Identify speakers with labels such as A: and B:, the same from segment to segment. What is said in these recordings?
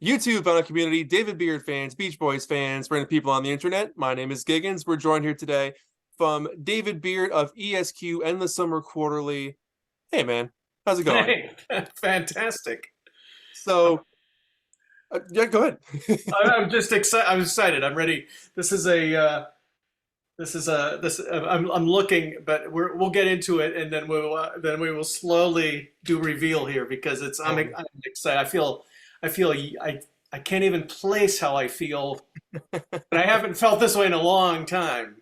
A: YouTube on a community, David Beard fans, Beach Boys fans, random people on the internet. My name is Giggens. We're joined here today from David Beard of ESQ and the Summer Quarterly. Hey, man, how's it going?
B: Hey, fantastic. Um,
A: So, yeah, go ahead.
B: I'm just excited. I'm excited. I'm ready. This is I'm looking, but we'll get into it, and then we will slowly do reveal here because I'm excited. I can't even place how I feel, but I haven't felt this way in a long time.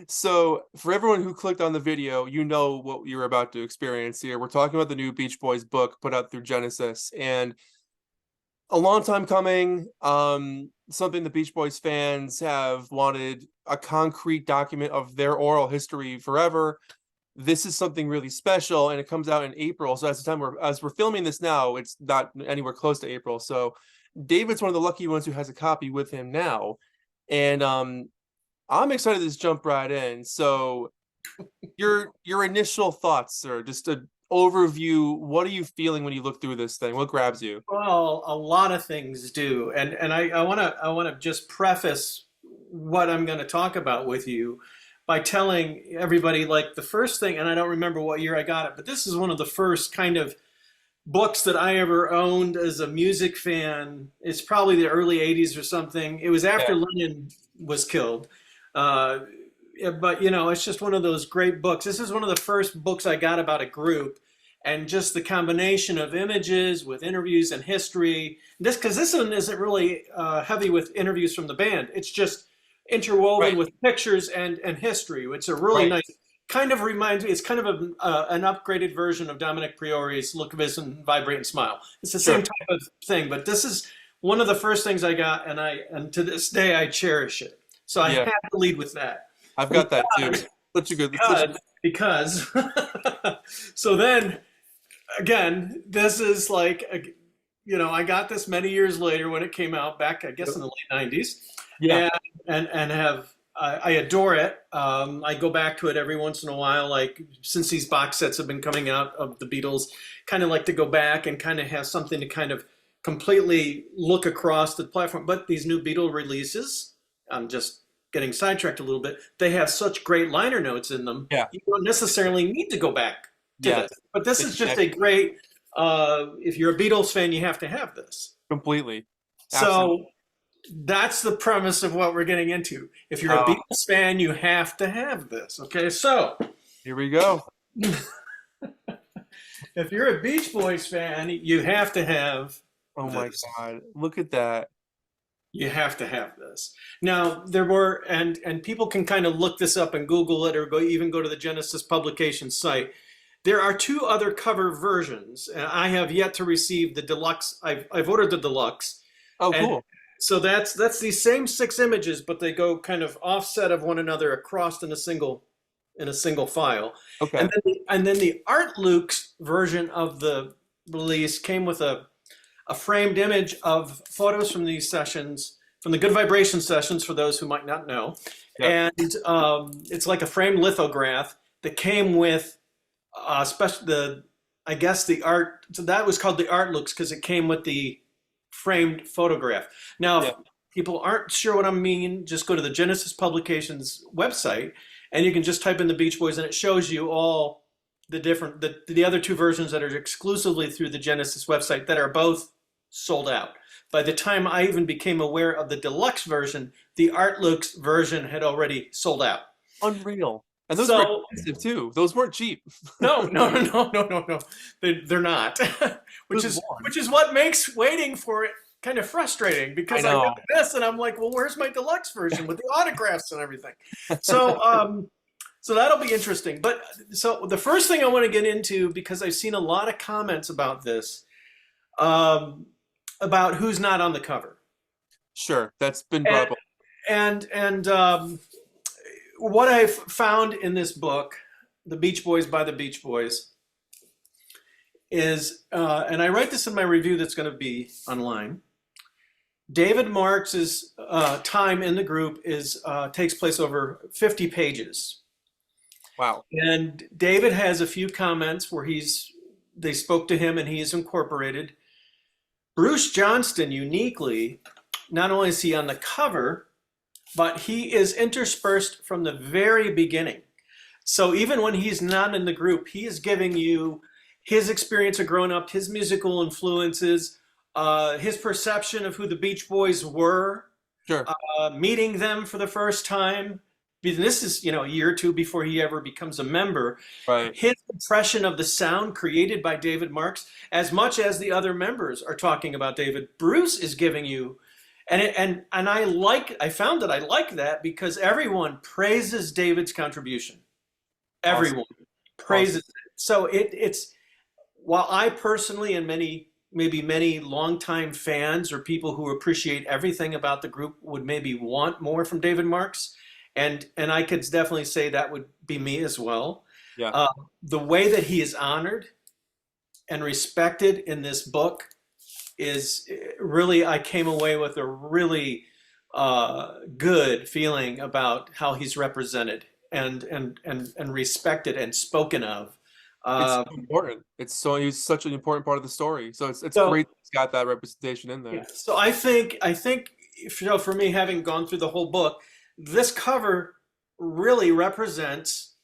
A: So, for everyone who clicked on the video, you know what you're about to experience here. We're talking about the new Beach Boys book put out through Genesis, and a long time coming. Something the Beach Boys fans have wanted a concrete document of their oral history forever. This is something really special, and it comes out in April. So as we're filming this now, it's not anywhere close to April. So David's one of the lucky ones who has a copy with him now, and I'm excited to just jump right in. So your initial thoughts, sir, just a overview. What are you feeling when you look through this thing? What grabs you?
B: Well, a lot of things do, and I wanna just preface what I'm going to talk about with you by telling everybody like the first thing, and I don't remember what year I got it, but this is one of the first kind of books that I ever owned as a music fan. It's probably the early '80s or something. It was
A: Yeah.
B: after Lennon was killed. Uh, yeah, but it's just one of those great books. This is one of the first books I got about a group, and just the combination of images with interviews and history. Because this one isn't really heavy with interviews from the band. It's just interwoven
A: Right.
B: with pictures and history. It's a really
A: Right.
B: nice. Kind of reminds me. It's kind of an upgraded version of Dominic Priori's "Look, Listen, Vibrate, and Smile." It's the same
A: Sure.
B: type of thing, but this is one of the first things I got, and to this day I cherish it. So I
A: Yeah.
B: have to lead with that.
A: I've got that too. Such a good, such a,
B: Because so then again, this is like I got this many years later when it came out back, I guess, in the late '90s,
A: yeah,
B: and and have I adore it. I go back to it every once in a while, like since these box sets have been coming out of the Beatles, kind of like to go back and kind of have something to kind of completely look across the platform. But these new Beatle releases, I'm just getting sidetracked a little bit. They have such great liner notes in them.
A: yeah,
B: You don't necessarily need to go back to
A: yeah.
B: this. But this
A: It's
B: is just a great. If you're a Beatles fan, you have to have this.
A: completely, absolutely.
B: So that's the premise of what we're getting into. If you're a
A: Uh,
B: Beatles fan, you have to have this. Okay, so
A: Here we go.
B: if you're a Beach Boys fan, you have to have
A: Oh my
B: this.
A: God, look at that.
B: You have to have this. Now there were, and people can kind of look this up and Google it, or go to the Genesis publication site. There are two other cover versions, and I have yet to receive the deluxe. I've ordered the deluxe,
A: Oh,
B: and
A: cool.
B: so that's these same six images, but they go kind of offset of one another across in a single file.
A: Okay.
B: And then the Art Luke's version of the release came with a framed image of photos from these sessions, from the Good Vibration sessions, for those who might not know.
A: Yep.
B: And it's like a framed lithograph that came with I guess the art. So that was called the Art Looks because it came with the framed photograph. Now, if
A: Yeah.
B: people aren't sure what I mean, just go to the Genesis Publications website, and you can just type in the Beach Boys, and it shows you all the other two versions that are exclusively through the Genesis website that are both sold out. By the time I even became aware of the deluxe version, the Art Looks version had already sold out.
A: Unreal. And those were
B: So
A: expensive too. Those weren't cheap.
B: no, no, no, no, no, no. They're not. which
A: Good
B: is
A: Lord.
B: which is what makes waiting for it kind of frustrating
A: I
B: because I
A: know.
B: got this and I'm like, well, where's my deluxe version with the autographs and everything? So that'll be interesting. But so the first thing I want to get into, because I've seen a lot of comments about this, um, about who's not on the cover,
A: Sure, that's been
B: and
A: brought up.
B: and what I've found in this book, The Beach Boys by the Beach Boys, is, and I write this in my review that's going to be online. David Marks's time in the group takes place over 50 pages,
A: Wow.
B: and David has a few comments where they spoke to him and he is incorporated. Bruce Johnston, uniquely, not only is he on the cover, but he is interspersed from the very beginning. So even when he's not in the group, he is giving you his experience of growing up, his musical influences, his perception of who the Beach Boys were,
A: Sure.
B: meeting them for the first time. This is, a year or two before he ever becomes a member.
A: Right.
B: His impression of the sound created by David Marks, as much as the other members are talking about David, Bruce is giving you, and I found that I like that because everyone praises David's contribution.
A: Awesome.
B: Everyone praises
A: Awesome.
B: it. So it's while I personally and many longtime fans or people who appreciate everything about the group would maybe want more from David Marks, and I could definitely say that would be me as well.
A: Yeah.
B: The way that he is honored and respected in this book is really, I came away with a really good feeling about how he's represented and respected and spoken of.
A: It's so important. He's such an important part of the story. So it's
B: So
A: great he's got that representation in
B: yeah,
A: there.
B: so I think for me, having gone through the whole book, this cover really represents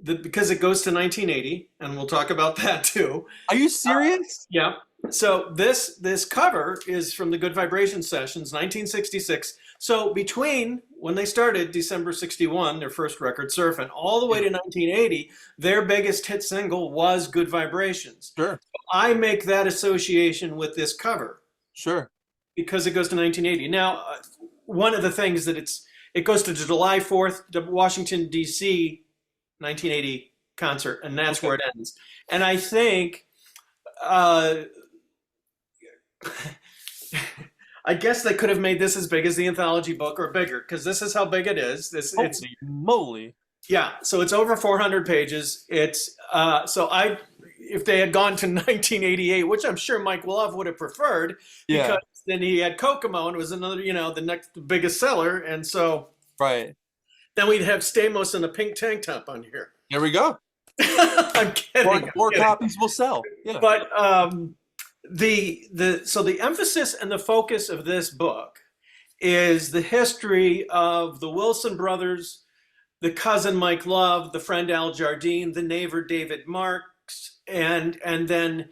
B: because it goes to 1980, and we'll talk about that too.
A: Are you serious?
B: Yeah. So this cover is from the Good Vibration Sessions, 1966. So between when they started December 61, their first record, Surfin', all the way to 1980, their biggest hit single was Good Vibrations.
A: Sure.
B: I make that association with this cover
A: Sure.
B: because it goes to 1980. Now, one of the things that it goes to July 4th, the Washington, D.C., 1980 concert, and that's
A: Okay.
B: where it ends. And I think I guess they could have made this as big as the anthology book or bigger because this is how big it is. It's
A: Holy moly.
B: yeah, so it's over 400 pages. It's if they had gone to 1988, which I'm sure Mike Love would have preferred,
A: Yeah.
B: because then he had Kokomo and it was another, the next biggest seller, and so
A: Right.
B: then we'd have Stamos in a pink tank top on here.
A: Here we go.
B: I'm kidding.
A: More copies will sell. Yeah.
B: But the emphasis and the focus of this book is the history of the Wilson brothers, the cousin Mike Love, the friend Al Jardine, the neighbor David Marks, and then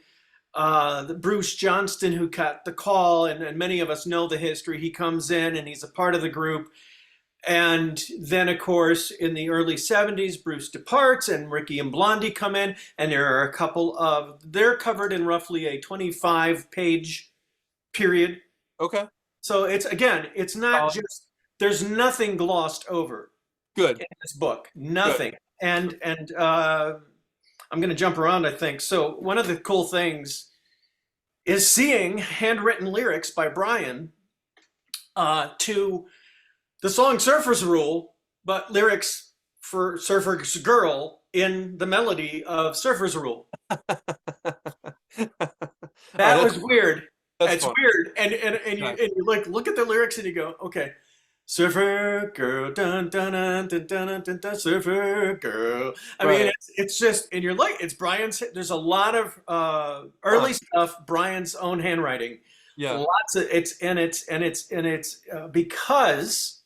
B: the Bruce Johnston, who got the call, and many of us know the history. He comes in and he's a part of the group. And then, of course, in the early 70s, Bruce departs and Ricky and Blondie come in, and there are they're covered in roughly a 25-page period.
A: Okay.
B: So it's not just, there's nothing glossed over
A: Good.
B: in this book, nothing. Good. And I'm going to jump around, I think. So one of the cool things is seeing handwritten lyrics by Brian to the song Surfer's Rule, but lyrics for Surfer's Girl in the melody of Surfer's Rule. That was weird. It's fun. Weird. And you like look at the lyrics and you go, okay, Surfer Girl, dun dun dun dun dun dun dun, Surfer Girl. I mean, it's just, and you're like, it's Brian's. There's a lot of early stuff, Brian's own handwriting.
A: Yeah.
B: Lots of it's because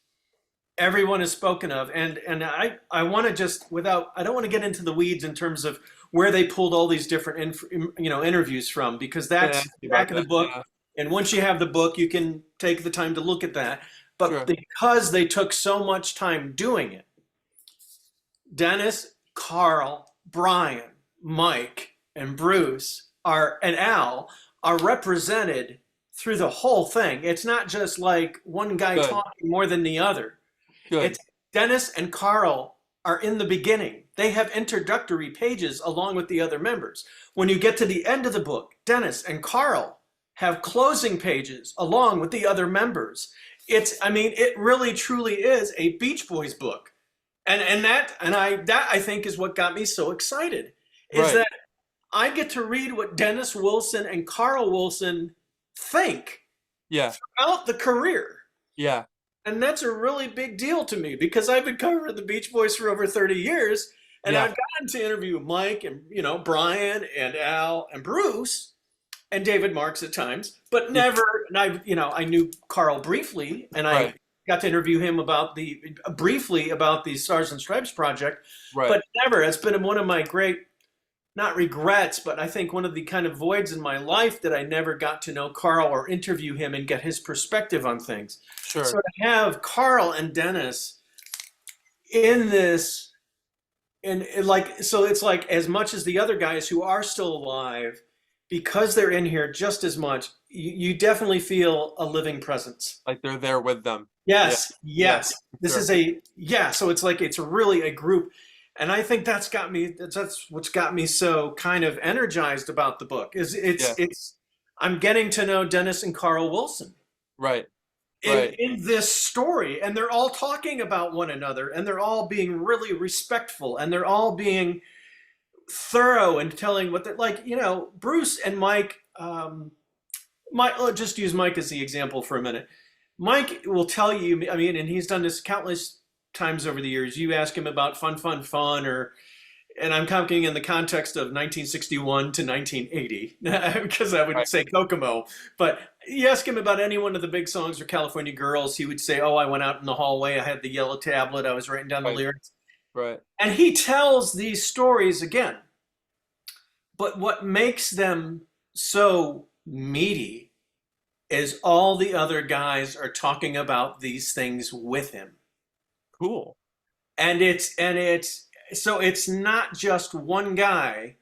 B: everyone is spoken of, and I want to just I don't want to get into the weeds in terms of where they pulled all these different interviews from, because that's back in the book, and once you have the book you can take the time to look at that. But because they took so much time doing it, Dennis, Carl, Brian, Mike, and Bruce and Al are represented through the whole thing. It's not just like one guy talking more than the other. It's Dennis and Carl are in the beginning. They have introductory pages along with the other members. When you get to the end of the book, Dennis and Carl have closing pages along with the other members. It really truly is a Beach Boys book. And that I think is what got me so excited, is that I get to read what Dennis Wilson and Carl Wilson think throughout the career.
A: Yeah.
B: And that's a really big deal to me, because I've been covering the Beach Boys for over 30 years, and I've gotten to interview Mike and Brian and Al and Bruce, and David Marks at times, but
A: Yeah.
B: never. And I knew Carl briefly, and I
A: Right.
B: got to interview him about the briefly about the Stars and Stripes project,
A: Right.
B: but never. It's been one of my great, not regrets, but I think one of the kind of voids in my life that I never got to know Carl or interview him and get his perspective on things. So
A: Sure.
B: to have Carl and Dennis in this, so it's like as much as the other guys who are still alive, because they're in here just as much, you definitely feel a living presence.
A: Like they're there with them. Yeah.
B: Yes,
A: Yeah.
B: yes. This
A: Sure.
B: is so it's like it's really a group. And I think that's what's got me so kind of energized about the book is
A: Yeah.
B: I'm getting to know Dennis and Carl Wilson
A: Right.
B: in
A: Right.
B: this story, and they're all talking about one another, and they're all being really respectful, and they're all being thorough and telling what they're like. Bruce and Mike. Let's just use Mike as the example for a minute. Mike will tell you. I mean, and he's done this countless times over the years. You ask him about fun, or and I'm talking in the context of 1961 to 1980 because I would
A: Right.
B: say Kokomo. But you ask him about any one of the big songs or California Girls, he would say, "Oh, I went out in the hallway. I had the yellow tablet. I was writing down the
A: Right.
B: lyrics."
A: Right.
B: And he tells these stories again. But what makes them so meaty is all the other guys are talking about these things with him.
A: Cool.
B: And it's not just one guy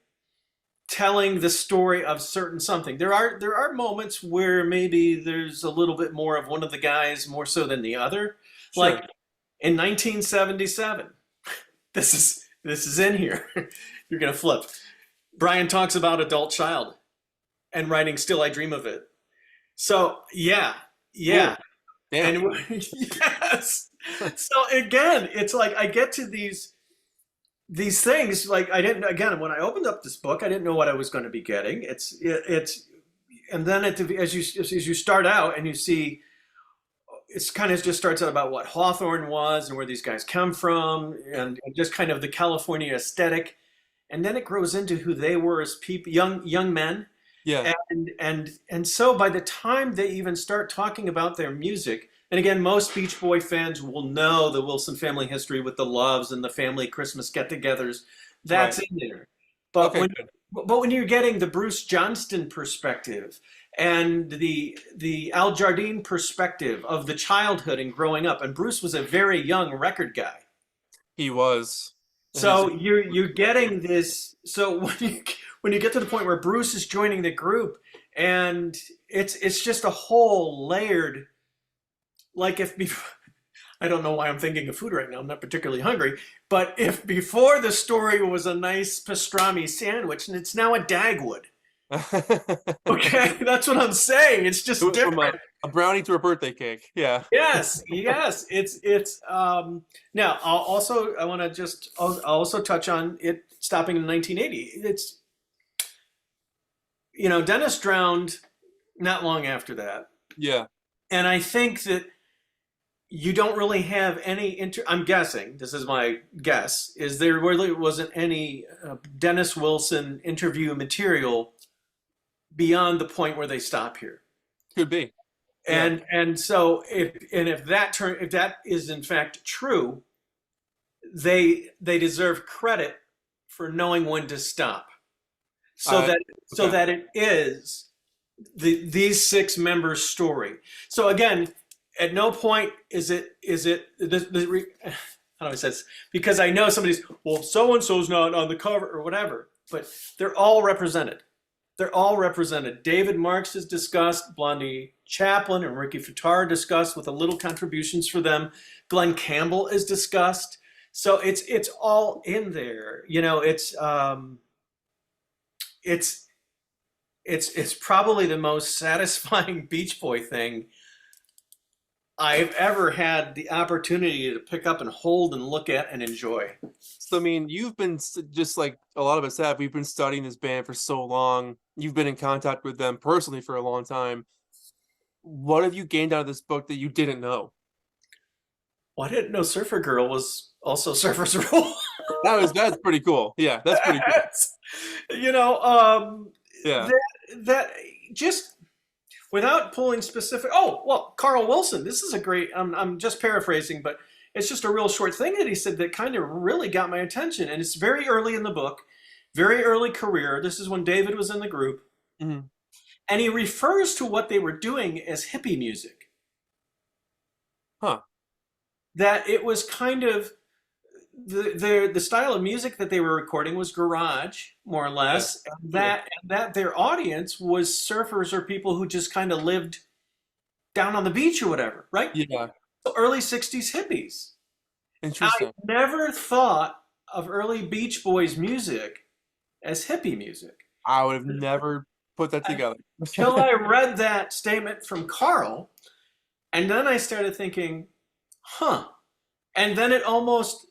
B: telling the story of certain something. There are moments where maybe there's a little bit more of one of the guys more so than the other. Like
A: Sure.
B: in 1977, this is in here. You're gonna flip. Brian talks about adult child and writing "Still I Dream of It." So yeah,
A: Cool.
B: yeah,
A: Damn.
B: and yes. So again, it's like I get to these things like I didn't again when I opened up this book I didn't know what I was going to be getting. It's and then as you start out and you see it's kind of just starts out about what Hawthorne was and where these guys come from and just kind of the California aesthetic, and then it grows into who they were as people, young men,
A: Yeah.
B: and so by the time they even start talking about their music, and again, most Beach Boy fans will know the Wilson family history with the Loves and the family Christmas get-togethers. That's
A: Right.
B: in there. But
A: Okay.
B: when
A: Good.
B: but when you're getting the Bruce Johnston perspective and the Al Jardine perspective of the childhood and growing up, and Bruce was a very young record guy.
A: He was. His.
B: So you're getting this. So when you get to the point where Bruce is joining the group, and it's just a whole layered. Like if before, I don't know why I'm thinking of food right now. I'm not particularly hungry. But if before the story was a nice pastrami sandwich, and it's now a Dagwood. Okay, that's what I'm saying. It's just
A: It went from
B: different.
A: a brownie to a birthday cake. Yeah.
B: Yes, yes. It's now I want to I'll also touch on it stopping in 1980. It's Dennis drowned not long after that.
A: Yeah.
B: And I think that you don't really have any I'm guessing, this is my guess, is there really wasn't any Dennis Wilson interview material beyond the point where they stop here.
A: Could be. Yeah.
B: And so if that is in fact true, they deserve credit for knowing when to stop. So
A: Okay.
B: that it is these six members' story. So again, at no point is it how do I say this? Because I know somebody's so and so's not on the cover or whatever, but they're all represented. They're all represented. David Marks is discussed, Blondie Chaplin and Ricky Fataar are discussed with a little contributions for them. Glenn Campbell is discussed. So it's all in there. It's probably the most satisfying Beach Boy thing I've ever had the opportunity to pick up and hold and look at and enjoy.
A: So, I mean, you've been just like a lot of us have. We've been studying this band for so long. You've been in contact with them personally for a long time. What have you gained out of this book that you didn't know?
B: Well, I didn't know Surfer Girl was also Surfer's Rule.
A: That's pretty cool. Yeah, that's pretty cool.
B: You know,
A: Yeah.
B: that just without pulling specific. Oh, well, Carl Wilson. This is a great. I'm just paraphrasing, but it's just a real short thing that he said that kind of really got my attention. And it's very early in the book, very early career. This is when David was in the group,
A: Mhm.
B: and he refers to what they were doing as hippie music.
A: Huh.
B: That it was kind of the style of music that they were recording was garage, more or
A: Yeah.
B: less, and that their audience was surfers or people who just kind of lived down on the beach or whatever, right?
A: Yeah.
B: So early '60s hippies. I
A: Interesting.
B: never thought of early Beach Boys music as hippie music
A: I would have never put that together.
B: until I read that statement from Carl, and then I started thinking, huh. And then it almost,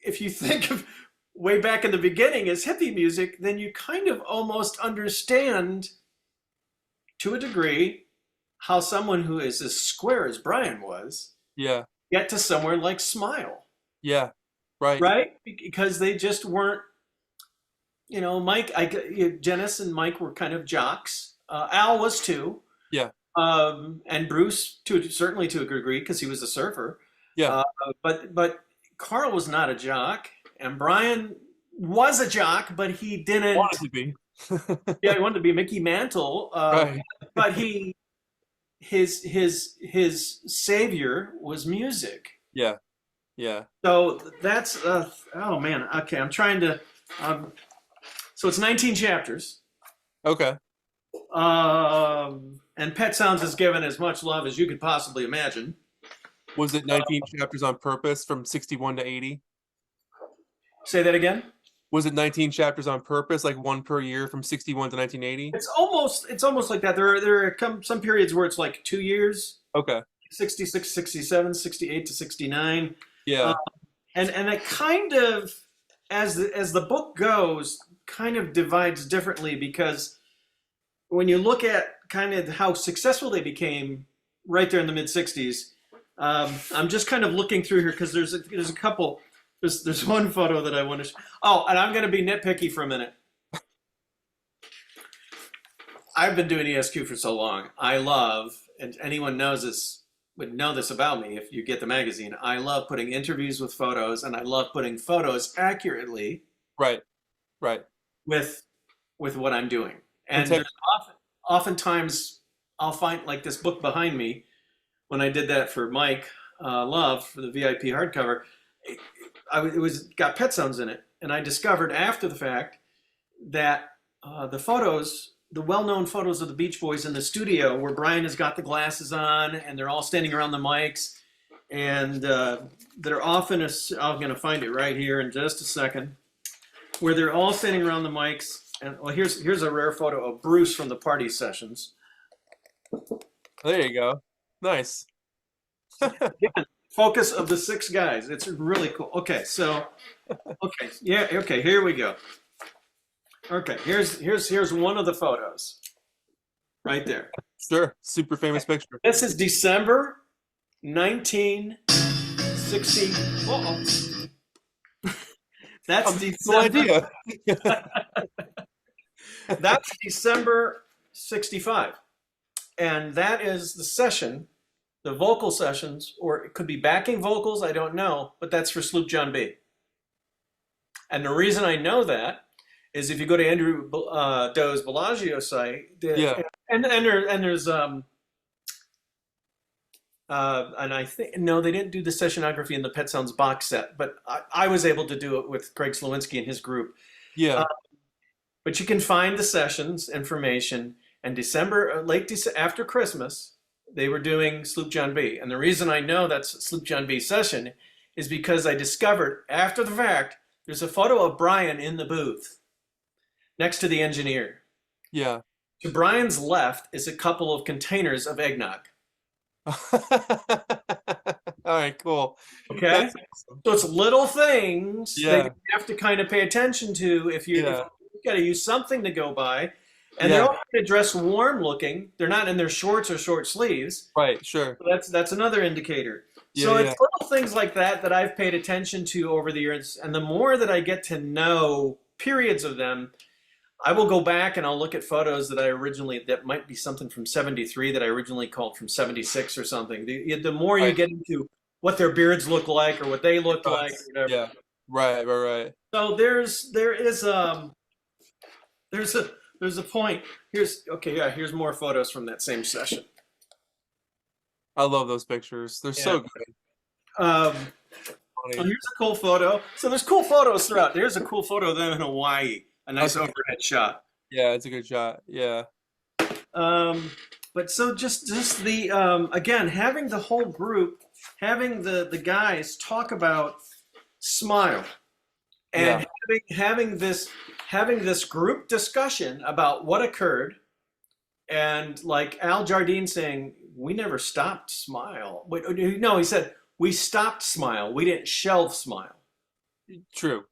B: if you think of way back in the beginning as hippie music, then you kind of almost understand to a degree how someone who is as square as Brian was
A: Yeah.
B: get to somewhere like Smile,
A: Yeah. Right.
B: right? Because they just weren't, Mike, Janice and Mike were kind of jocks. Al was too,
A: Yeah.
B: and Bruce certainly to a degree because he was a surfer.
A: Yeah.
B: But Carl was not a jock, and Brian was a jock, but he didn't.
A: Wanted to be.
B: Yeah, he wanted to be Mickey Mantle,
A: Right.
B: but his savior was music.
A: Yeah. Yeah.
B: So that's oh man. Okay, I'm trying to. So it's 19 chapters,
A: Okay.
B: and Pet Sounds is given as much love as you could possibly imagine.
A: Was it 19 chapters on purpose from 61 to 80?
B: Say that again.
A: Was it 19 chapters on purpose, like one per year from 61 to 1980?
B: It's almost like that. There are some periods where it's like 2 years,
A: Okay.
B: 66, 67, 68 to 69.
A: Yeah.
B: And it kind of, as the book goes, kind of divides differently because when you look at kind of how successful they became right there in the mid 60s, I'm just kind of looking through here because there's a couple. There's one photo that I want to. Oh, and I'm going to be nitpicky for a minute. I've been doing ESQ for so long. I love, and anyone knows this would know this about me if you get the magazine. I love putting interviews with photos, and I love putting photos accurately
A: Right. Right.
B: with what I'm doing. And
A: Protect-
B: there's oftentimes I'll find like this book behind me. When I did that for Mike Love for the VIP hardcover, it was got Pet Sounds in it, and I discovered after the fact that the well-known photos of the Beach Boys in the studio, where Brian has got the glasses on, and they're all standing around the mics, and they're often I'm going to find it right here in just a second, where they're all standing around the mics, and well, here's a rare photo of Bruce from the party sessions.
A: There you go. Nice.
B: Focus of the 6 guys. It's really cool. Okay, here we go. Okay, here's one of the photos. Right there.
A: Sure. Super famous picture.
B: This is December 1960. Uh-oh. That's
A: No
B: December.
A: idea.
B: That's December 65. And that is the session, the vocal sessions, or it could be backing vocals, I don't know, but that's for Sloop John B. And the reason I know that is if you go to Andrew Doe's Bellagio site,
A: Yeah.
B: and there's and I think no, they didn't do the sessionography in the Pet Sounds box set, but I was able to do it with Craig Slowinski and his group.
A: Yeah.
B: But you can find the sessions information. And late December, after Christmas, they were doing Sloop John B. And the reason I know that's Sloop John B session is because I discovered after the fact there's a photo of Brian in the booth next to the engineer.
A: Yeah.
B: To Brian's left is a couple of containers of eggnog.
A: All right, cool.
B: Okay,
A: That's awesome.
B: so it's little things that
A: Yeah.
B: you have to kind of pay attention to if you've
A: Yeah.
B: got to use something to go by. And
A: Yeah.
B: they're all kind of dressed warm looking. They're not in their shorts or short sleeves.
A: Right, sure.
B: That's another indicator.
A: Yeah,
B: So
A: yeah.
B: it's little things like that I've paid attention to over the years, and the more that I get to know periods of them, I will go back and I'll look at photos that I originally, that might be something from 73 that I originally called from 76 or something. The more you
A: Right.
B: get into what their beards look like or what they look like or whatever.
A: Yeah. Right. Right. Right.
B: So there's a there's a point. Here's okay, yeah, here's more photos from that same session.
A: I love those pictures. They're
B: Yeah.
A: so good.
B: Um, oh,
A: Funny.
B: here's a cool photo. So there's cool photos throughout. There's a cool photo of them in Hawaii. A nice
A: Okay.
B: overhead shot.
A: Yeah, it's a good shot. Yeah.
B: Um, but so just the again having the whole group, having the guys talk about Smile
A: Yeah.
B: and having this group discussion about what occurred, and like Al Jardine saying we never stopped Smile. Wait, no, he said we stopped Smile. We didn't shelve Smile.
A: True.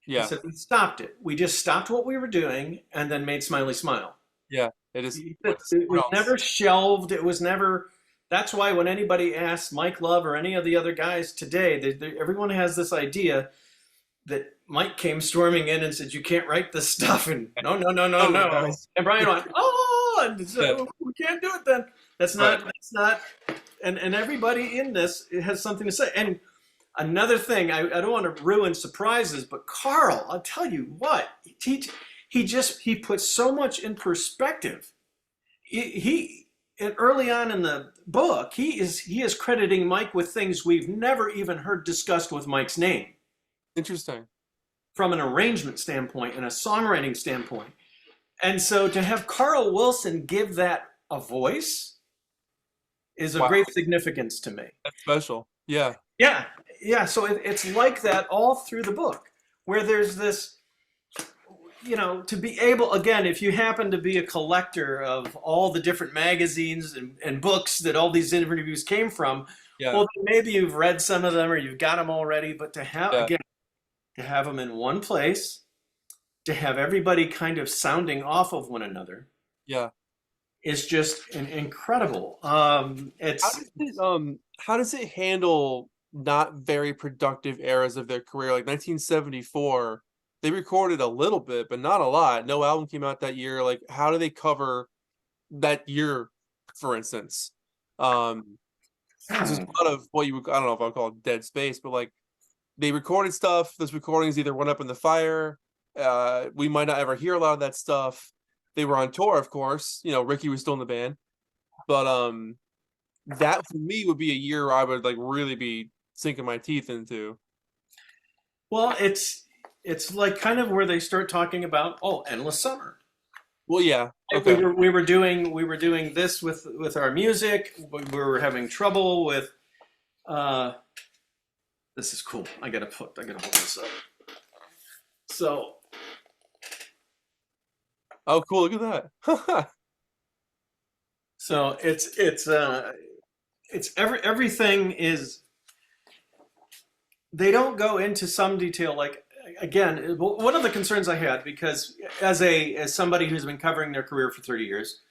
B: He
A: Yeah.
B: said we stopped it. We just stopped what we were doing and then made Smiley smile.
A: Yeah. It is.
B: It
A: What
B: was
A: else?
B: never shelved. It was never. That's why when anybody asks Mike Love or any of the other guys today, everyone has this idea that Mike came storming in and said, "You can't write this stuff." And no, no, no, no,
A: Oh,
B: no.
A: guys.
B: And Brian went, "Oh," and so
A: Yeah.
B: we can't do it then. That's
A: Right.
B: not. That's not. And everybody in this has something to say. And another thing, I don't want to ruin surprises, but Carl, I'll tell you what, he puts so much in perspective. He and early on in the book, he is crediting Mike with things we've never even heard discussed with Mike's name
A: Interesting.
B: from an arrangement standpoint and a songwriting standpoint. And so to have Carl Wilson give that a voice is of
A: Wow.
B: great significance to me.
A: That's special. Yeah.
B: Yeah, yeah. So it's like that all through the book, where there's this, to be able, again, if you happen to be a collector of all the different magazines and books that all these interviews came from,
A: Yeah.
B: well, maybe you've read some of them or you've got them already, but to have,
A: Yeah.
B: again, to have them in one place, to have everybody kind of sounding off of one another
A: Yeah.
B: is just incredible.
A: How does it handle not very productive eras of their career? Like 1974, they recorded a little bit, but not a lot. No album came out that year. Like, how do they cover that year, for instance? 'Cause there's a lot of what you would, I don't know if I'll call it dead space, but like they recorded stuff. Those recordings either went up in the fire. We might not ever hear a lot of that stuff. They were on tour, of course. Ricky was still in the band, but that for me would be a year I would like really be sinking my teeth into.
B: Well, it's like kind of where they start talking about, oh, endless summer.
A: Well, yeah,
B: We
A: okay,
B: were doing this with our music. We were having trouble with. This is cool. I gotta hold this up. So
A: oh, cool, look at that.
B: so everything is. They don't go into some detail. Like again, one of the concerns I had, because as somebody who's been covering their career for 30 years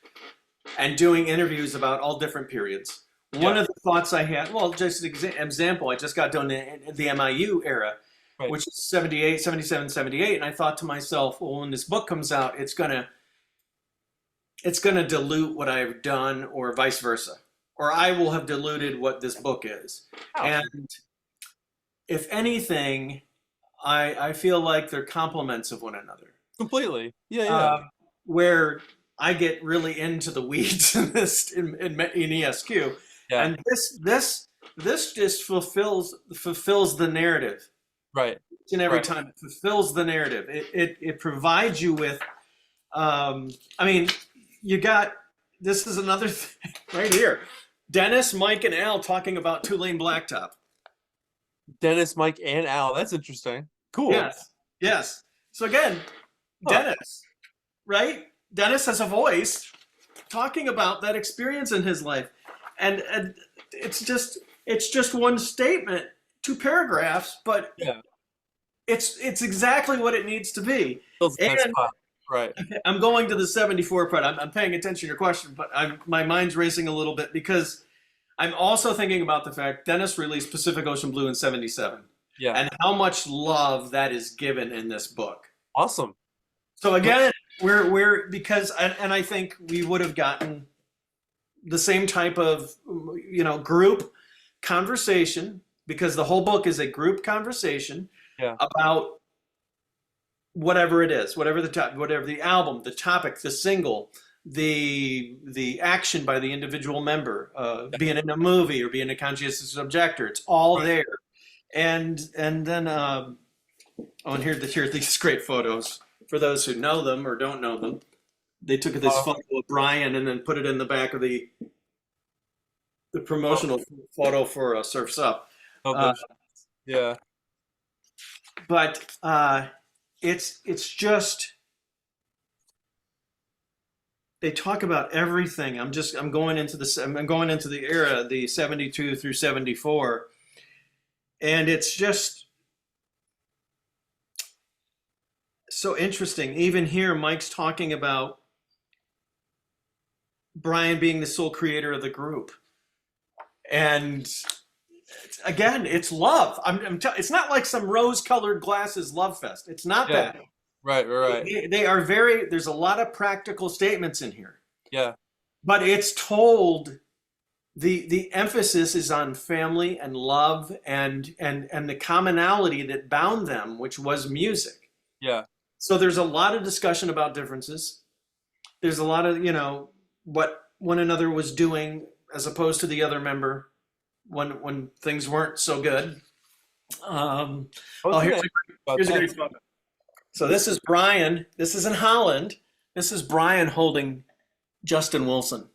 B: and doing interviews about all different periods, one
A: Yeah.
B: of the thoughts I had, well, just an example, I just got done the MIU era,
A: Right.
B: which is 78, 77, 78, and I thought to myself, well, when this book comes out, it's gonna dilute what I've done, or vice versa, or I will have diluted what this book is.
A: Oh.
B: And if anything, I feel like they're complements of one another.
A: Completely. Yeah.
B: Where I get really into the weeds in this in ESQ,
A: Yeah.
B: and this just fulfills the narrative
A: Right.
B: each and every
A: Right.
B: time. It fulfills the narrative. It provides you with. I mean, you got, this is another thing right here. Dennis, Mike, and Al talking about two-lane blacktop.
A: Dennis, Mike, and Al. That's interesting. Cool.
B: Yes. So again, Dennis, right? Dennis has a voice talking about that experience in his life, and it's just one statement, 2 paragraphs, but
A: Yeah.
B: it's exactly what it needs to be.
A: Fills that
B: And
A: spot. Right.
B: I'm going to the 74 part. I'm paying attention to your question, but my mind's racing a little bit because I'm also thinking about the fact Dennis released Pacific Ocean Blue in 77.
A: Yeah.
B: And how much love that is given in this book.
A: Awesome.
B: So again, we're because and I think we would have gotten the same type of group conversation, because the whole book is a group conversation
A: Yeah.
B: about whatever it is, whatever the album, the topic, the single, the action by the individual member, being in a movie or being a conscientious objector. It's all
A: Right.
B: there. And then oh, and here's these great photos for those who know them or don't know them. They took this
A: Uh,
B: photo of Brian and then put it in the back of the promotional photo for Surfs Up.
A: oh,
B: Uh,
A: yeah.
B: but it's just they talk about everything. I'm going into the era, the 72 through 74, and it's just so interesting. Even here, Mike's talking about Brian being the sole creator of the group, and again, it's love. It's not like some rose-colored glasses love fest. It's not
A: Yeah.
B: that.
A: Right.
B: They are very. There's a lot of practical statements in here,
A: Yeah.
B: but it's told. The emphasis is on family and love and the commonality that bound them, which was music.
A: Yeah.
B: So there's a lot of discussion about differences. There's a lot of what one another was doing as opposed to the other member when things weren't so good.
A: I was gonna ask about
B: Here's a
A: that.
B: great photo. So this is Brian. This is in Holland. This is Brian holding Justin Wilson.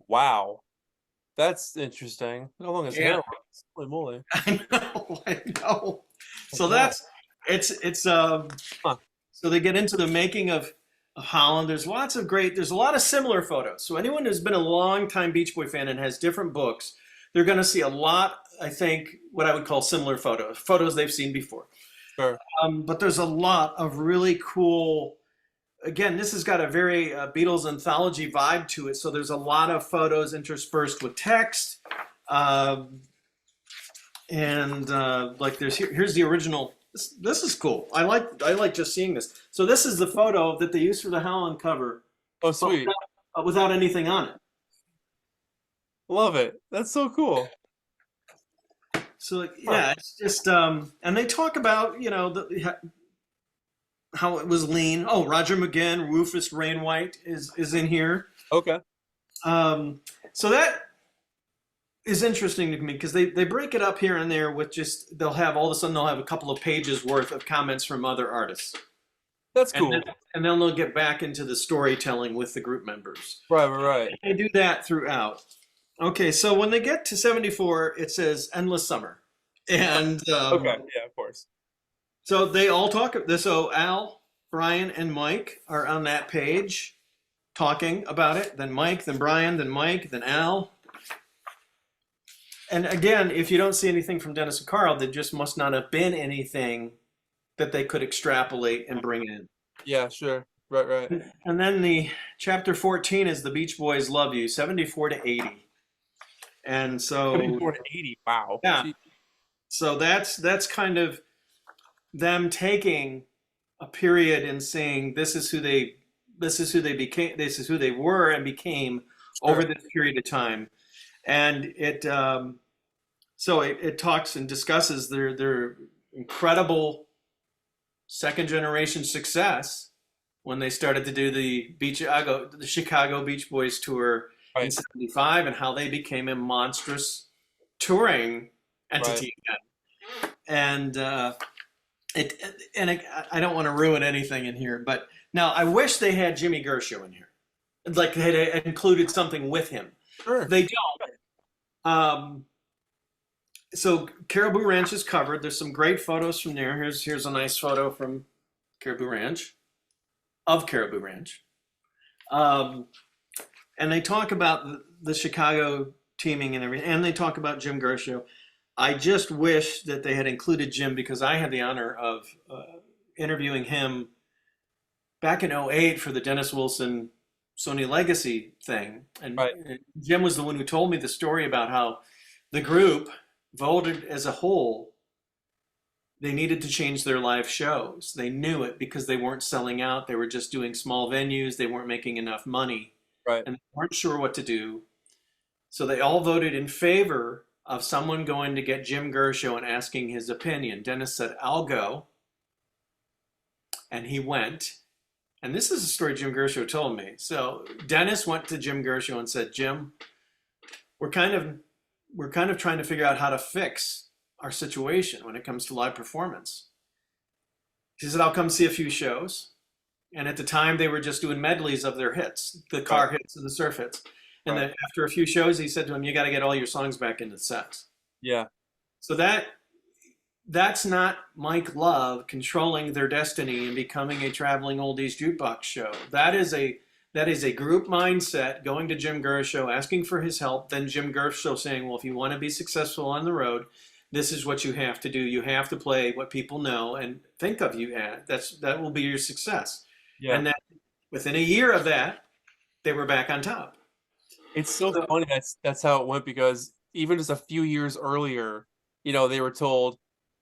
A: Wow. That's interesting. Look how long his hair was. Holy moly.
B: I know. So
A: Yeah.
B: it's
A: Huh.
B: so they get into the making of Holland. There's a lot of similar photos. So anyone who's been a long time Beach Boy fan and has different books, they're going to see a lot, I think, what I would call similar photos they've seen before.
A: Sure.
B: But there's a lot of really cool. Again, this has got a very Beatles anthology vibe to it. So there's a lot of photos interspersed with text, and like here's the original. This is cool. I like just seeing this. So this is the photo that they used for the Howland cover,
A: Oh, sweet.
B: without anything on it.
A: Love it. That's so cool.
B: So yeah, it's just and they talk about how it was lean. Oh, Roger McGinn, Rufus Rainwhite is in here.
A: Okay.
B: So that is interesting to me because they break it up here and there with just they'll have a couple of pages worth of comments from other artists.
A: That's cool.
B: And then they'll get back into the storytelling with the group members.
A: Right.
B: They do that throughout. Okay, so when they get to 74, it says Endless Summer. And
A: Okay. Yeah, of course.
B: so they all talk. So Al, Brian, and Mike are on that page talking about it. Then Mike, then Brian, then Mike, then Al. And again, if you don't see anything from Dennis and Carl, there just must not have been anything that they could extrapolate and bring in.
A: Yeah, sure. Right.
B: And then the chapter 14 is The Beach Boys Love You, 74 to 80. And so
A: 74 to 80. Wow.
B: Yeah.
A: Gee.
B: So that's kind of them taking a period and saying this is who they became, this is who they were and became over this period of time. And it talks and discusses their incredible second generation success when they started to do the Chicago Beach Boys tour in '75 and how they became a monstrous touring entity again. And I don't want to ruin anything in here, but now I wish they had Jimmy Gershow in here, like they had included something with him.
A: Sure.
B: They don't. So Caribou Ranch is covered. There's some great photos from there. Here's a nice photo from Caribou Ranch, of Caribou Ranch. And they talk about the Chicago teaming and everything, and they talk about Jim Gershow. I just wish that they had included Jim because I had the honor of interviewing him back in '08 for the Dennis Wilson Sony Legacy thing. And Jim was the one who told me the story about how the group voted as a whole they needed to change their live shows. They knew it because they weren't selling out. They were just doing small venues. They weren't making enough money
A: Right.
B: and they weren't sure what to do. So they all voted in favor of someone going to get Jim Gershow and asking his opinion. Dennis said, I'll go. And he went. And this is a story Jim Gershow told me. So Dennis went to Jim Gershow and said, Jim, we're kind of trying to figure out how to fix our situation when it comes to live performance. He said, I'll come see a few shows. And at the time, they were just doing medleys of their hits, the car hits and the surf hits. And then after a few shows, he said to him, you got to get all your songs back into the sets.
A: Yeah.
B: So that's not Mike Love controlling their destiny and becoming a traveling oldies jukebox show. That is a group mindset, going to Jim Gershow, asking for his help, then Jim Gershow saying, well, if you want to be successful on the road, this is what you have to do. You have to play what people know and think of you as. That will be your success.
A: Yeah.
B: And then within a year of that, they were back on top.
A: It's so funny that's how it went, because even just a few years earlier, they were told,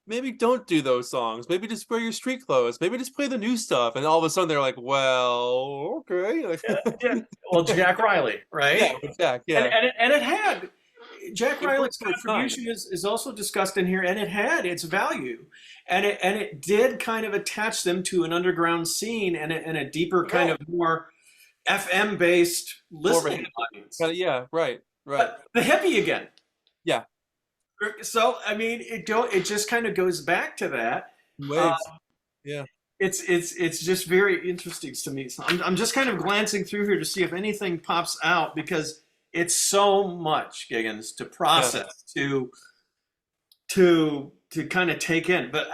A: maybe don't do those songs. Maybe just wear your street clothes. Maybe just play the new stuff. And all of a sudden they're like, well, okay.
B: Yeah. Well, Jack Riley, right?
A: Yeah, Jack, yeah.
B: And it had Jack Riley's contribution is also discussed in here, and it had its value, and it did kind of attach them to an underground scene and a deeper kind of more FM based listening audience.
A: Yeah, right.
B: But the hippie again.
A: Yeah.
B: So I mean, it just kind of goes back to that.
A: Yeah.
B: It's just very interesting to me. So I'm just kind of glancing through here to see if anything pops out, because it's so much, Giggens, to process, to kind of take in. But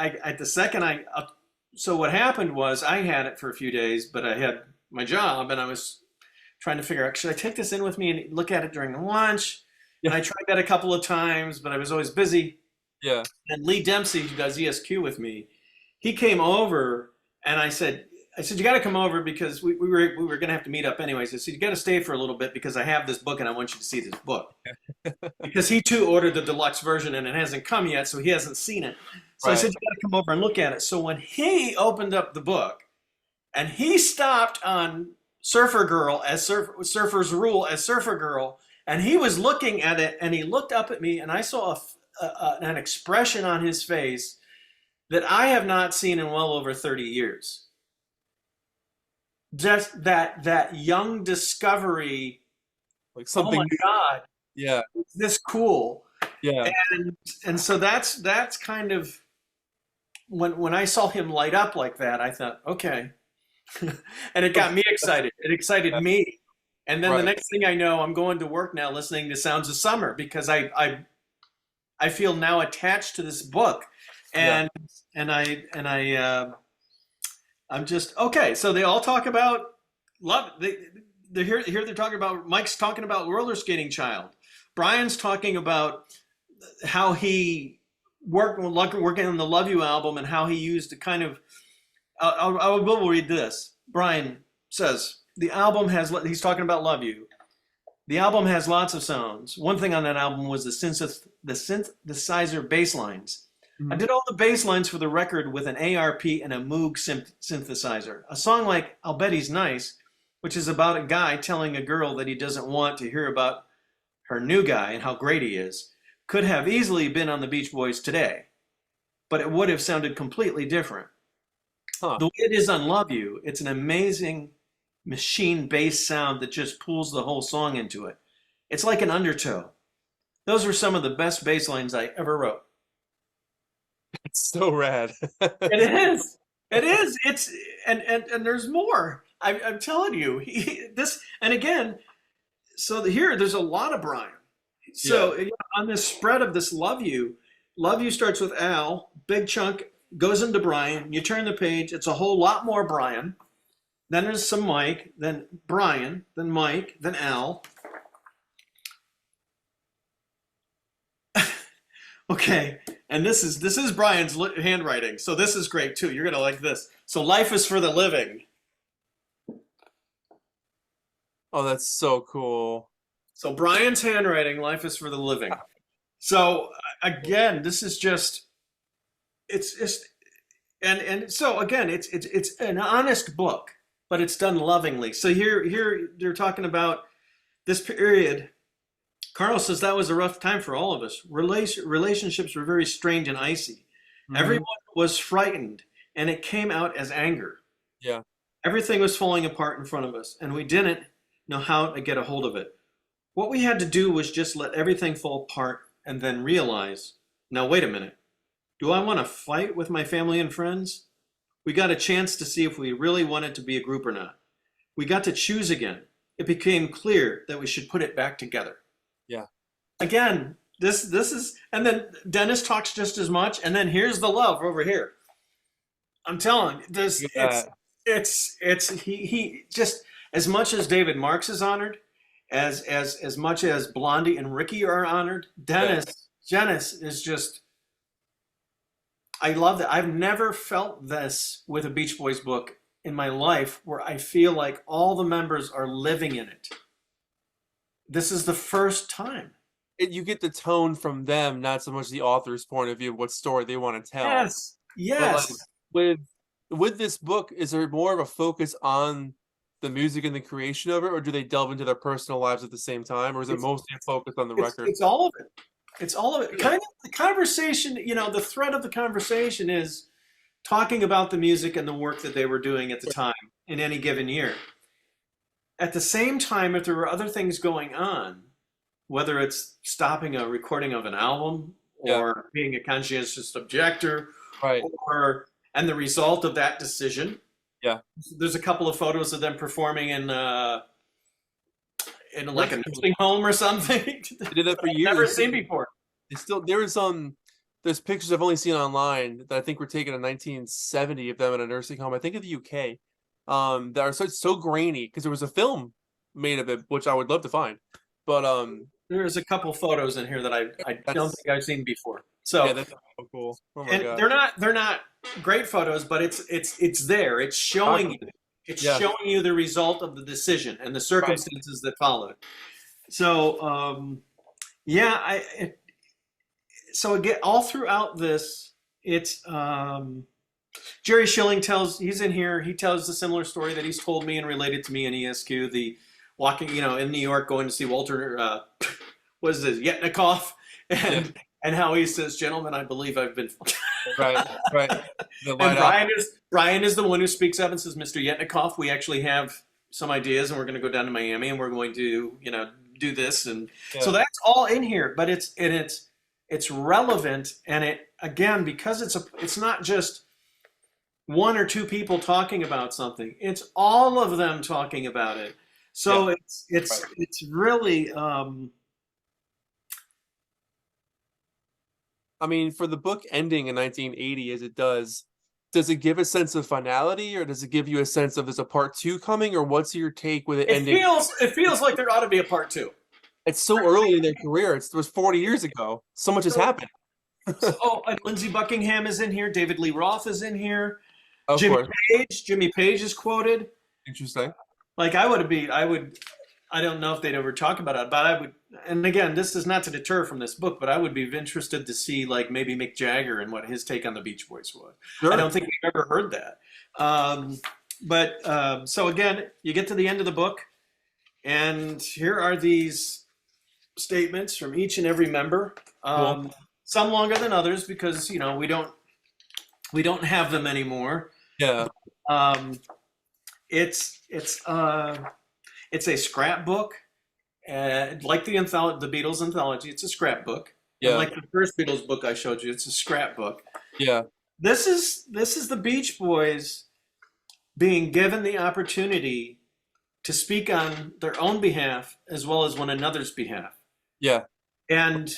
B: so what happened was I had it for a few days, but I had my job and I was trying to figure out, should I take this in with me and look at it during lunch? Yeah. And I tried that a couple of times, but I was always busy.
A: Yeah.
B: And Lee Dempsey, who does ESQ with me, he came over and I said, you got to come over because we were going to have to meet up anyways. I said, you got to stay for a little bit because I have this book and I want you to see this book. Because he too ordered the deluxe version and it hasn't come yet, so he hasn't seen it. So I said, you got to come over and look at it. So when he opened up the book and he stopped on Surfer Girl as Surfer's Rule as Surfer Girl, and he was looking at it and he looked up at me and I saw an expression on his face that I have not seen in well over 30 years. Just that young discovery,
A: like something.
B: Oh my God!
A: Yeah,
B: it's this cool.
A: Yeah,
B: and so that's kind of when I saw him light up like that, I thought, okay, and it got me excited. It excited me, and then the next thing I know, I'm going to work now, listening to Sounds of Summer because I feel now attached to this book, and I'm just okay. So they all talk about love. They're talking about, Mike's talking about Roller Skating Child. Brian's talking about how he working on the Love You album and how he used to kind of. I will read this. Brian says the album has. He's talking about Love You. The album has lots of sounds. One thing on that album was the synthesizer bass lines. I did all the bass lines for the record with an ARP and a Moog synthesizer. A song like I'll Bet He's Nice, which is about a guy telling a girl that he doesn't want to hear about her new guy and how great he is, could have easily been on the Beach Boys today, but it would have sounded completely different. The way it is on Love You, it's an amazing machine bass sound that just pulls the whole song into it. It's like an undertow. Those were some of the best bass lines I ever wrote.
A: It's so rad.
B: It is. It's and there's more. I'm telling you, there's a lot of Brian. So on this spread of this Love You starts with Al, big chunk goes into Brian. You turn the page, it's a whole lot more Brian. Then there's some Mike, then Brian, then Mike, then Al. Okay, and this is Brian's handwriting, so this is great too. You're gonna like this. So life is for the living.
A: Oh, that's so cool.
B: So Brian's handwriting, life is for the living. So again, this is just it's just and so again, it's an honest book, but it's done lovingly. So here they're talking about this period. Carl says that was a rough time for all of us. Relationships were very strained and icy.
A: Hmm.
B: Everyone was frightened, and it came out as anger.
A: Yeah.
B: Everything was falling apart in front of us, and we didn't know how to get a hold of it. What we had to do was just let everything fall apart and then realize, now wait a minute. Do I want to fight with my family and friends? We got a chance to see if we really wanted to be a group or not. We got to choose again. It became clear that we should put it back together.
A: Yeah.
B: Again, this is, and then Dennis talks just as much, and then here's the love over here. I'm telling you, this
A: Yeah.
B: it's he just as much as David Marks is honored, as much as Blondie and Ricky are honored,
A: Yeah.
B: Dennis is just, I love that. I've never felt this with a Beach Boys book in my life where I feel like all the members are living in it. This is the first time.
A: You get the tone from them, not so much the author's point of view of what story they want to tell.
B: Yes,
A: But like
B: yes.
A: with with this book, is there more of a focus on the music and the creation of it, or do they delve into their personal lives at the same time, or is it
B: It's
A: mostly a focus on the
B: it's
A: record?
B: it's all of it. It's all of it.
A: Yeah.
B: Kind of the conversation, the thread of the conversation is talking about the music and the work that they were doing at the time in any given year. At the same time, if there were other things going on, whether it's stopping a recording of an album
A: Yeah.
B: or being a conscientious objector,
A: Right.
B: and the result of that decision,
A: Yeah.
B: there's a couple of photos of them performing in like a
A: That's cool.
B: nursing home or something
A: They did that for
B: I've never
A: years.
B: seen before.
A: They still there's pictures I've only seen online that I think were taken in 1970 of them in a nursing home, I think in the UK. That are so grainy because there was a film made of it, which I would love to find. But
B: There's a couple photos in here that I don't
A: that's
B: think I've seen before.
A: yeah,
B: So,
A: that's so cool. Oh my
B: and
A: god.
B: they're not great photos, but it's there. It's
A: Yeah.
B: showing you the result of the decision and the
A: Right.
B: circumstances that followed. So, yeah, so again, all throughout this, it's Jerry Schilling he's in here. He tells a similar story that he's told me and related to me in ESQ. The walking, in New York, going to see Walter, what is this, Yetnikoff,
A: Yeah.
B: and how he says, "Gentlemen, I believe I've been."
A: Right. Right. The
B: And
A: light up.
B: Brian is the one who speaks up and says, "Mr. Yetnikoff, we actually have some ideas, and we're going to go down to Miami, and we're going to, do this." And so
A: Yeah.
B: that's all in here, but it's relevant, and it again because it's not just one or two people talking about something; it's all of them talking about it.
A: Yeah.
B: So
A: Right.
B: it's really
A: I mean, for the book ending in 1980 as it does it give a sense of finality, or does it give you a sense of there's a part two coming, or what's your take with it ending?
B: it feels like there ought to be a part two.
A: It's so early in their career. It was 40 years ago. So much has
B: So,
A: happened.
B: and Lindsey Buckingham is in here. David Lee Roth is in here.
A: Of
B: Jimmy
A: course.
B: Jimmy Page is quoted.
A: Interesting.
B: Like I don't know if they'd ever talk about it, but I would, and again, this is not to deter from this book, but I would be interested to see like maybe Mick Jagger and what his take on the Beach Boys was. I
A: Sure.
B: don't think we've ever heard that. So again, you get to the end of the book, and here are these statements from each and every member.
A: Cool.
B: Some longer than others because we don't have them anymore.
A: Yeah.
B: Um, it's a scrapbook, like the Beatles anthology. It's a scrapbook, and
A: Yeah.
B: like the first Beatles book I showed you, it's a scrapbook.
A: Yeah.
B: This is the Beach Boys being given the opportunity to speak on their own behalf as well as one another's behalf.
A: Yeah.
B: And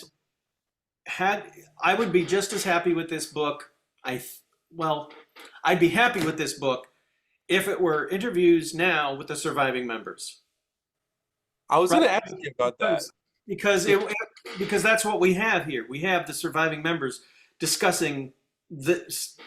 B: I would be just as happy with this book. I'd be happy with this book if it were interviews now with the surviving members.
A: I was
B: Right.
A: going to ask you about that.
B: Because that's what we have here. We have the surviving members discussing this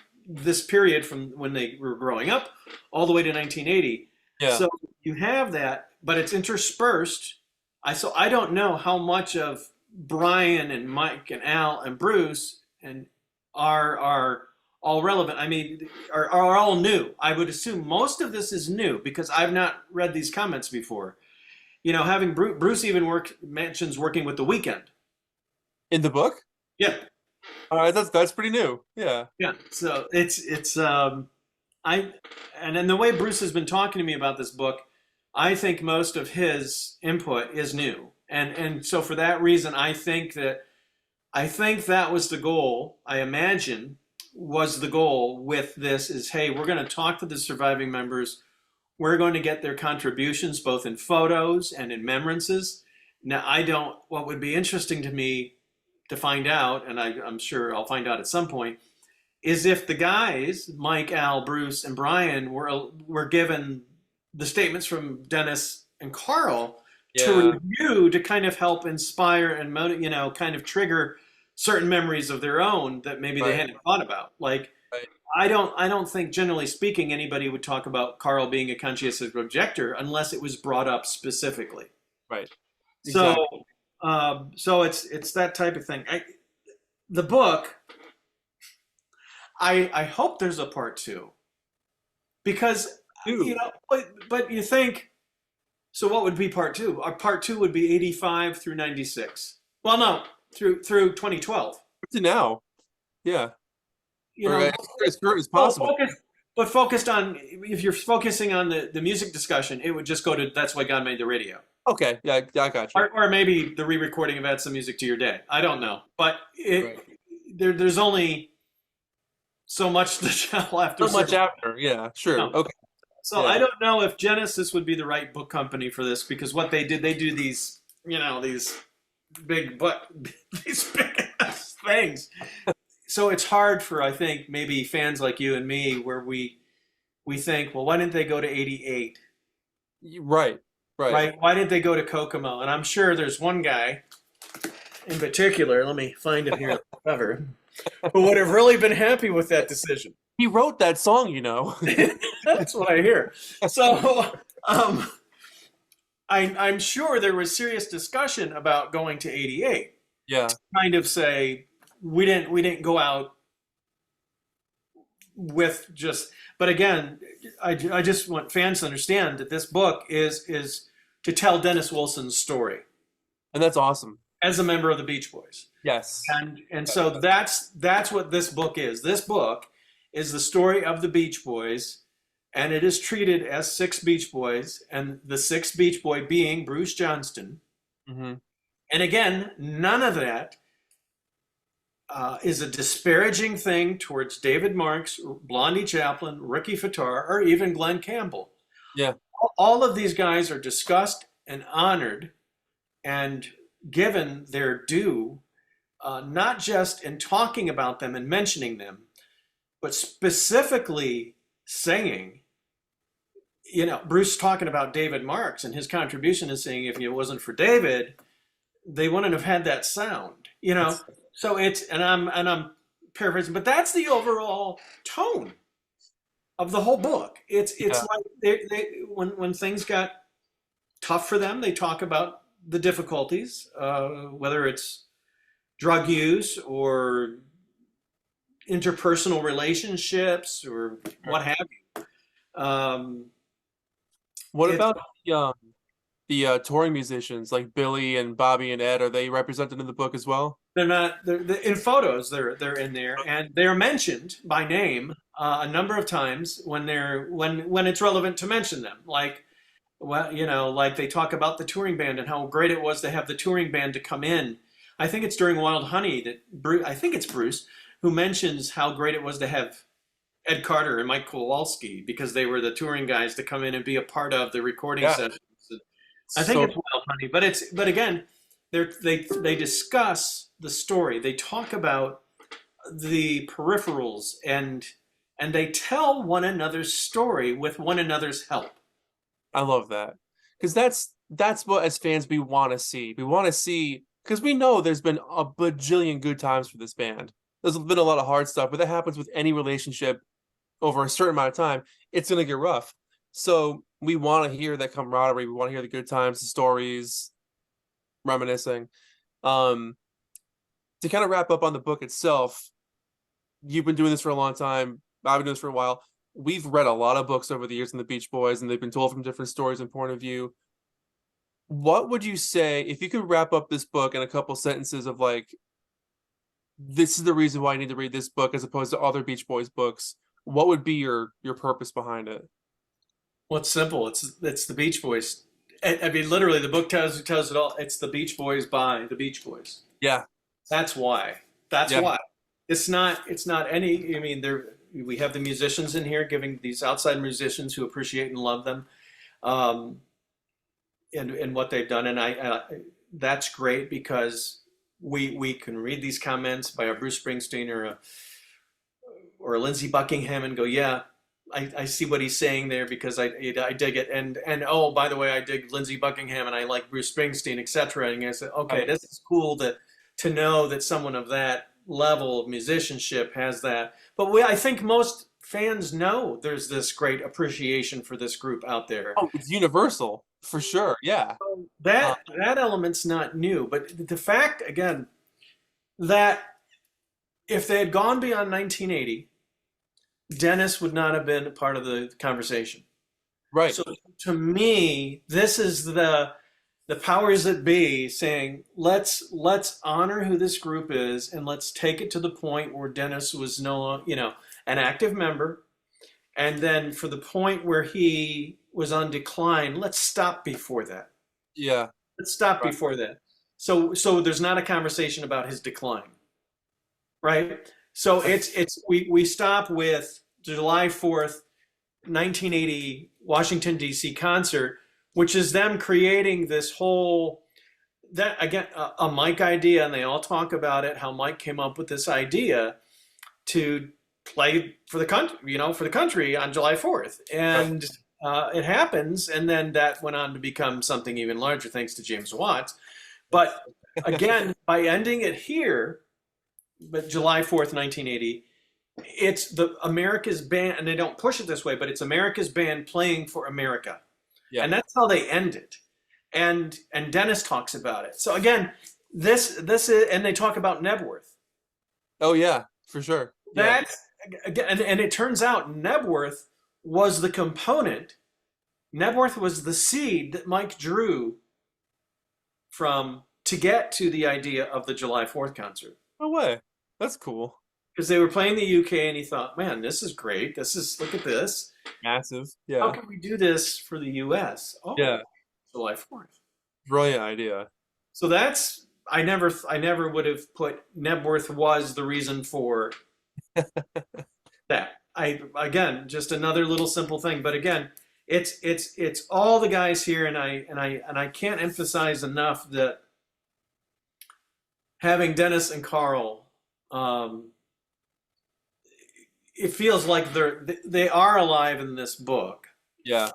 B: period from when they were growing up all the way to 1980.
A: Yeah.
B: So you have that, but it's interspersed. I don't know how much of Brian and Mike and Al and Bruce and are all relevant. I mean, are all new. I would assume most of this is new because I've not read these comments before. You know, having Bruce even mentions working with the Weekend.
A: In the book?
B: Yeah,
A: All right, that's pretty new. Yeah.
B: yeah. So it's I and then the way Bruce has been talking to me about this book, I think most of his input is new, and so for that reason, I think that was the goal. I imagine was the goal with this is, hey, we're going to talk to the surviving members. We're going to get their contributions both in photos and in remembrances. Now, I don't. What would be interesting to me to find out, and I'm sure I'll find out at some point, is if the guys, Mike, Al, Bruce, and Brian, were given the statements from Dennis and Carl to
A: Yeah.
B: review to kind of help inspire and kind of trigger certain memories of their own that maybe they
A: Right.
B: hadn't thought about. Like
A: Right.
B: I don't think generally speaking anybody would talk about Carl being a conscientious objector unless it was brought up specifically.
A: Right.
B: So
A: Exactly.
B: so it's that type of thing. The book, I hope there's a part two because you
A: Dude.
B: know, but you think so. What would be part two? Our part two would be 85 through 96. Well, no, through 2012.
A: Up to now. Yeah.
B: You
A: Or
B: know,
A: as current as
B: well,
A: possible.
B: but focused on if you're focusing on the music discussion, it would just go to that's why God made the radio,
A: Okay. Yeah, I got you.
B: or maybe the re-recording of Add Some Music to Your Day. I don't know, but
A: Right.
B: there's only so much to tell after
A: So much
B: certain.
A: after. Yeah. Sure.
B: No.
A: Okay.
B: So I
A: Yeah.
B: don't know if Genesis would be the right book company for this because what they did, they do these, these big but these big ass things. So it's hard for I think maybe fans like you and me where we think, well, why didn't they go to 88?
A: Right. Right.
B: Right? Why didn't they go to Kokomo? And I'm sure there's one guy in particular, let me find him here on the cover, who would have really been happy with that decision.
A: He wrote that song.
B: That's what I hear. So um, I'm sure there was serious discussion about going to 88.
A: Yeah.
B: Kind of say we didn't go out with just. But again, I just want fans to understand that this book is to tell Dennis Wilson's story
A: And that's awesome.
B: as a member of the Beach Boys.
A: Yes.
B: And so that's what this book is. This book is the story of the Beach Boys, and it is treated as six Beach Boys, and the sixth Beach Boy being Bruce Johnston.
A: Hmm.
B: And again, none of that is a disparaging thing towards David Marks, Blondie Chaplin, Ricky Fattar, or even Glenn Campbell.
A: Yeah.
B: All of these guys are discussed and honored and given their due, not just in talking about them and mentioning them, but specifically saying, Bruce talking about David Marks and his contribution is saying if it wasn't for David, they wouldn't have had that sound.
A: It's,
B: So I'm paraphrasing, but that's the overall tone of the whole book. It's
A: yeah.
B: like when things got tough for them, they talk about the difficulties, whether it's drug use or interpersonal relationships or what have you.
A: What
B: It's
A: about the touring musicians like Billy and Bobby and Ed? Are they represented in the book as well?
B: they're not they're in photos. They're in there and they're mentioned by name a number of times when it's relevant to mention them. Like like they talk about the touring band and how great it was to have the touring band to come in. I think it's during Wild Honey that I think it's Bruce who mentions how great it was to have Ed Carter and Mike Kowalski because they were the touring guys to come in and be a part of the recording
A: Yeah.
B: sessions. I think
A: So
B: it's Wild Honey, but again, they discuss the story. They talk about the peripherals and they tell one another's story with one another's help.
A: I love that because that's what as fans we want to see. We want to see because we know there's been a bajillion good times for this band. There's been a lot of hard stuff, but that happens with any relationship over a certain amount of time. It's gonna get rough. So we want to hear that camaraderie. We want to hear the good times, the stories, reminiscing. To kind of wrap up on the book itself, you've been doing this for a long time. I've been doing this for a while. We've read a lot of books over the years on the Beach Boys, and they've been told from different stories and point of view. What would you say if you could wrap up this book in a couple sentences of like, this is the reason why I need to read this book as opposed to other Beach Boys books? What would be your purpose behind it?
B: Well, it's simple. It's the Beach Boys. I mean, literally, the book tells it all. It's the Beach Boys by the Beach Boys.
A: Yeah,
B: That's why. That's
A: yeah.
B: why. It's not any. I mean, we have the musicians in here giving these outside musicians who appreciate and love them, um, and what they've done, and that's great because we can read these comments by a Bruce Springsteen or a Lindsey Buckingham and go, yeah, I see what he's saying there because I dig it. And oh, by the way, I dig Lindsey Buckingham and I like Bruce Springsteen, etc. And I said, okay, this is cool to know that someone of that level of musicianship has that. But I think most fans know there's this great appreciation for this group out there.
A: Oh, it's universal for sure. Yeah.
B: That element's not new, but the fact again that if they had gone beyond 1980, Dennis would not have been a part of the conversation.
A: Right.
B: So to me, this is the powers that be saying, let's honor who this group is and let's take it to the point where Dennis was an active member. And then for the point where he was on decline, let's stop before that.
A: Yeah.
B: Let's stop
A: Right.
B: before that. So there's not a conversation about his decline. Right? So we stop with July 4th, 1980 Washington D.C. concert, which is them creating this whole that again a Mike idea, and they all talk about it. How Mike came up with this idea to play for the country on July 4th, and it happens, and then that went on to become something even larger thanks to James Watts. But again, by ending it here, but July 4th, 1980. It's the America's band, and they don't push it this way, but it's America's band playing for America.
A: Yeah.
B: And that's how they end it. And Dennis talks about it. So again, this is, and they talk about Nebworth.
A: Oh yeah, for sure. Yeah.
B: That's again, and it turns out Nebworth was the component. Nebworth was the seed that Mike drew from to get to the idea of the July 4th concert.
A: No way. That's cool.
B: Because they were playing the UK and he thought, man, this is great. Look at this.
A: Massive.
B: How
A: Yeah.
B: can we do this for the US? Oh,
A: Yeah.
B: July 4th.
A: Brilliant idea.
B: So I never would have put Nebworth was the reason for that. Again, just another little simple thing. But again, it's all the guys here, and I can't emphasize enough that having Dennis and Carl, it feels like they are alive in this book.
A: Yeah.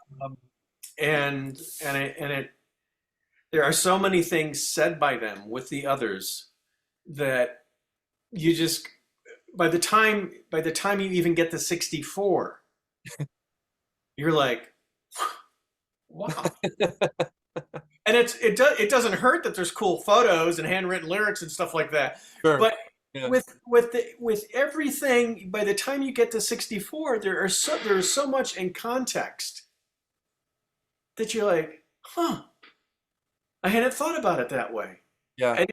B: And there are so many things said by them with the others that you just by the time you even get to 64, you're like, wow. And it doesn't hurt that there's cool photos and handwritten lyrics and stuff like that.
A: Sure.
B: But
A: Yeah.
B: with everything, by the time you get to 64, there's so much in context that you're like, huh, I hadn't thought about it that way.
A: Yeah.
B: And,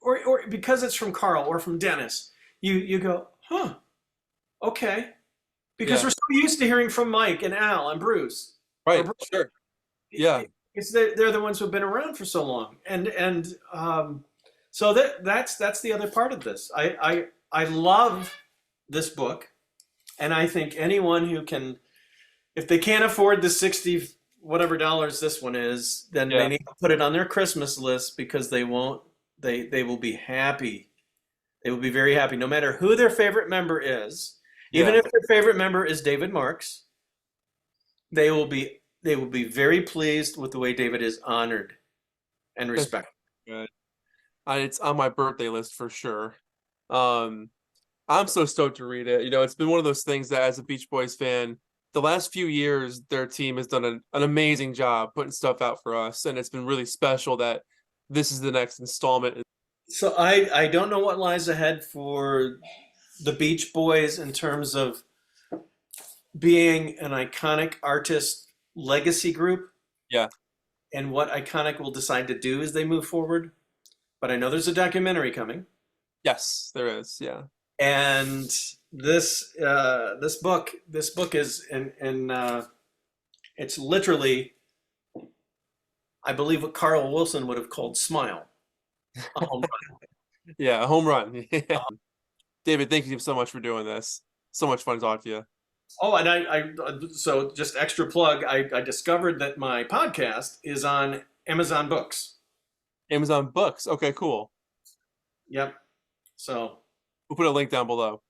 B: or because it's from Carl or from Dennis, you go, huh, okay. Because
A: Yeah.
B: we're so used to hearing from Mike and Al and Bruce.
A: Right. Sure. Yeah.
B: It's they're the ones who've been around for so long. So that's the other part of this. I love this book, and I think anyone who can, if they can't afford the 60 whatever dollars this one is, then
A: Yeah.
B: they need to put it on their Christmas list because they will be happy. They will be very happy, no matter who their favorite member is. Even
A: Yeah.
B: if their favorite member is David Marks, they will be very pleased with the way David is honored and respected.
A: Good. It's on my birthday list for sure. I'm so stoked to read it. It's been one of those things that as a Beach Boys fan, the last few years, their team has done an amazing job putting stuff out for us. And it's been really special that this is the next installment.
B: So I don't know what lies ahead for the Beach Boys in terms of being an iconic artist legacy group
A: Yeah.
B: and what iconic will decide to do as they move forward. But I know there's a documentary coming,
A: Yes, there is. Yeah.
B: and this book is it's literally, I believe, what Carl Wilson would have called "Smile," a home
A: Yeah, a home run.
B: run.
A: David, thank you so much for doing this. So much fun to talk to you.
B: Oh, and so just extra plug, I discovered that my podcast is on Amazon Books.
A: Amazon Books. Okay, cool.
B: Yep. So,
A: We'll put a link down below.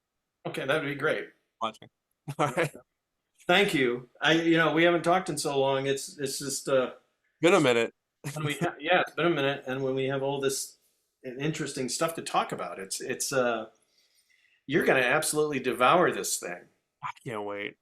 B: okay, that'd be great.
A: Watching. All right.
B: Thank you. We haven't talked in so long. It's just
A: Been a minute.
B: when yeah, it's been a minute, and when we have all this interesting stuff to talk about, you're gonna absolutely devour this thing.
A: I can't wait.